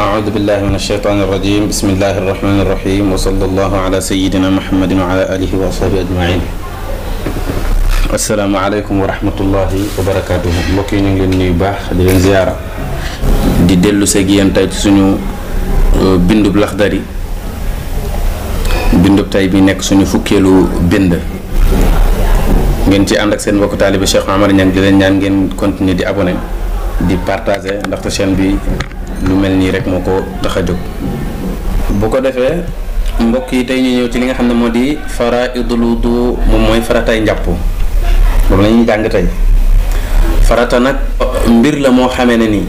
أعوذ بالله من الشيطان الرجيم بسم الله الرحمن الرحيم وصلى الله على سيدنا محمد وعلى آله وصحبه أجمعين السلام عليكم ورحمة الله وبركاته mbokk yi ñu ngi leen nuyu baax di leen ziyaara di dellu seeg yéen tey ci suñu bindub Laxdari bindub tey bi nekk suñu fukkeelu bind ngeen ci ànd ak seen mbokk taalibe Cheikh Omar Niang di leen ñaan ngeen continuer di abonné di partager ndaxte chaîne bi lu mel nii rek moo ko tax a jóg bu ko defee mbokk yi tey ñu ñëw ci li nga xam ne moo di faraidul wudu moom mooy faratay njàpp moom la ñuy jàng tey farata nag mbir la moo xamee ne nii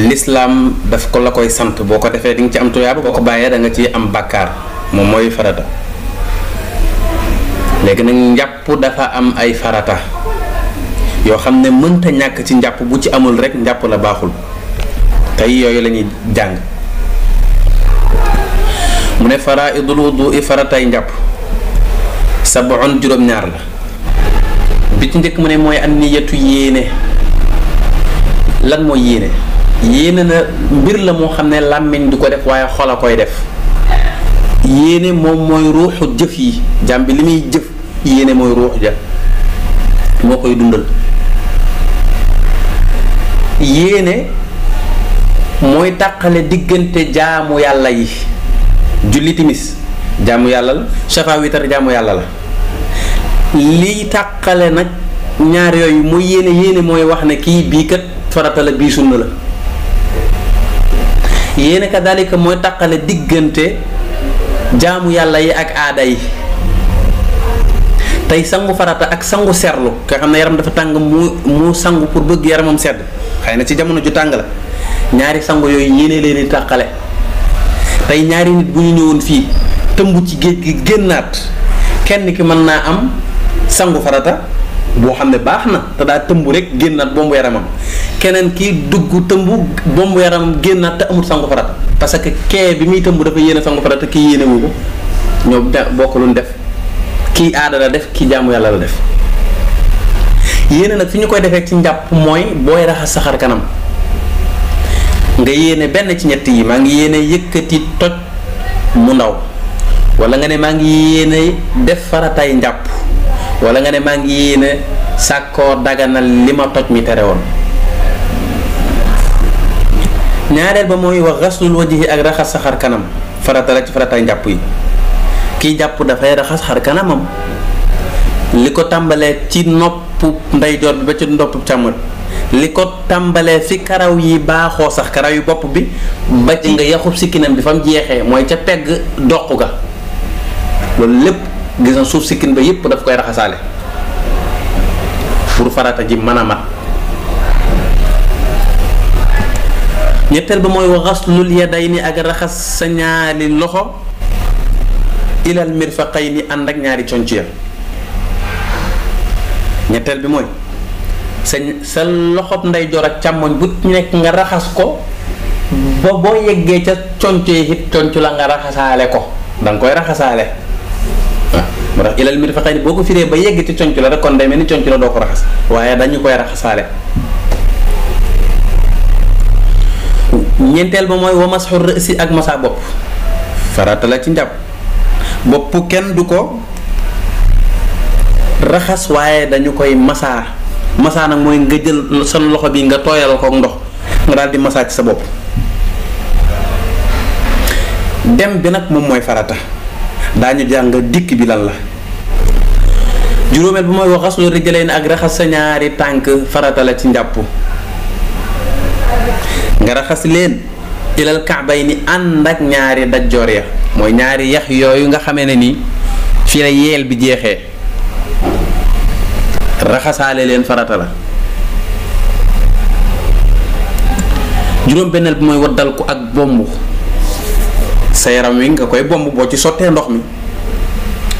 lislaam daf ko la koy sant boo ko defee di nga ci am tuyaaba boo ko bàyyee da nga ci am bàkkaar moom mooy farata léegi nag njàpp dafa am ay farata yoo xam ne mënta ñàkk ci njàpp bu ci amul rek njàpp la baaxul tey yooyu la ñuy jàng mu ne faraidul wudu faratay njàpp sab'un juróom-ñaar la bi ci njëkk mu ne mooy anniyatu yéene lan mooy yéene yéene na mbir la moo xam ne làmmiñ du ko def waaye xol a koy def yéene moom mooy ruuxu jëf yi jàmm bi li muy jëf yéene mooy ruux ja moo koy dundal yéene mooy tàqale diggante jaamu yàlla yi julli timis jaamu yàlla la safa witar jaamu yàlla la liy tàqale nag ñaar yooyu mooy yéene mooy wax ne kii bii kat farata la bii sunna la yéene ka dalika mooy tàqale diggante jaamu yàlla yi ak aada yi tey sangu farata ak sangu serlu nga xam ne yaram dafa tàng mu sangu pour bëgg yaramam sedd xëy na ci jamono ju tàng la ñaari sangu yooyu yéene leen di tàqale tey ñaari nit bu ñu ñëwoon fii tëmb ci géej gi génnaat kenn ki mën naa am sangu farata boo xam ne baax na te daa tëmb rek génnaat bombu yaramam keneen ki dugg tëmb bombu yaramam génnaat te amul sangu farata parce que kee bi muy tëmb dafa yéene sangu farata kii yéene wu ko ñoo bokk luñ def kii aada la def kii jaamu yàlla la def yéene nag fi ñu koy defee ci njàpp mooy booy raxas sa xar kanam nga yéene benn ci ñett yi maa ngi yéene yëkkati toj mu ndaw wala nga ne maa ngi yéene def faratay njàpp wala nga ne maa ngi yéene sàkkoo daganal li ma toj mi tere woon ñaareel ba mooy wax xaslul wajhi ak raxas sa xar kanam farata la ci faratay njàpp yi kii jàpp dafay raxas xar kanamam li ko tàmbalee ci noppu ndeyjoor bi ba ci noppu càmmoñ li ko tàmbalee fi karaw yi baaxoo sax karaw yu bopp bi ba ci nga yaxub sikkinam bi fa mu jeexee mooy ca pegg doq ga loolu lépp gis na suuf sikkin ba yépp daf koy raxasaale pour farata ji mën a mat ñetteel ba mooy wa xaslul yadayni ak raxas sa ñaari loxo ilal mirfaqayni ànd ak ñaari conc ya ñetteel bi mooy sa loxob ndeyjoor ak càmmoñ bu nekk nga raxas ko ba boo yeggee ca conc yi it conc la nga raxasaale ko danga koy raxasaale waaw moo tax ilal mirfaqayni boo ko firee ba yegg ci conc la rek kon day mel ni conc la doo ko raxas waaye dañu koy raxasaale ñeenteel ba mooy wa masxu rësi ak masa bopp farata la ci njàpp bopp kenn du ko raxas waaye dañu koy masaa nag mooy nga jël sa loxo bi nga tooyal ko ndox nga daal di masaa ci sa bopp dem bi nag moom mooy farata daañu jàng dikk bi lan la juróomeel bi mooy wax xaslu rijlayni ak raxas sa ñaari tànk farata la ci njàpp nga raxas leen ilal ka'bayni ànd ak ñaari dajjoor ya mooy ñaari yax yooyu nga xamee ne nii fii la yeel bi jeexee raxasaale leen farata la juróom benneel bi mooy waddal ko ak bomb sa yaram wi nga koy bomb boo ci sottee ndox mi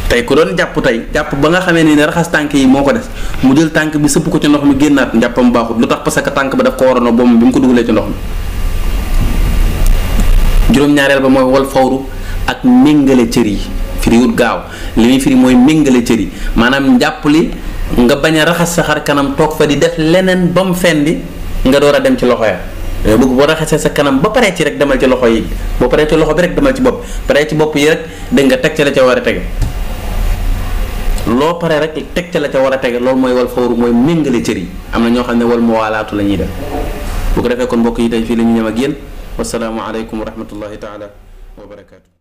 tey ku doon jàpp ba nga xamee ne raxas tànk yi moo ko des mu jël tànk bi sëpp ko ci ndox mi génnaat njàppam baaxut lu tax parce que tànk ba daf ko waroon a bomb bi mu ko dugalee ci ndox mi juróom-ñaareel ba mooy wal fawru ak méngale cër yi firiwut gaaw li muy firi mooy méngale cër yi maanaam njàpp li nga bañ a raxas sa xar kanam toog fa di def leneen ba mu fendi nga door a dem ci loxo ya. bëgg boo raxasee sa kanam ba paree ci rek demal ci loxo yi boo paree ci loxo bi rek demal ci bopp paree ci bopp yi rek dégg nga teg ca la ca war a tege loo pare rek teg ca la ca war a tege loolu mooy wal fawru mooy méngale cër yi am na ñoo xam ne wal mu waalaatu la ñuy def bu ko defee kon mbokk yi tey fii la ñu ñëw ak yéen wasalaamu aleykum wa rahmatullahi taala wa barakaatu.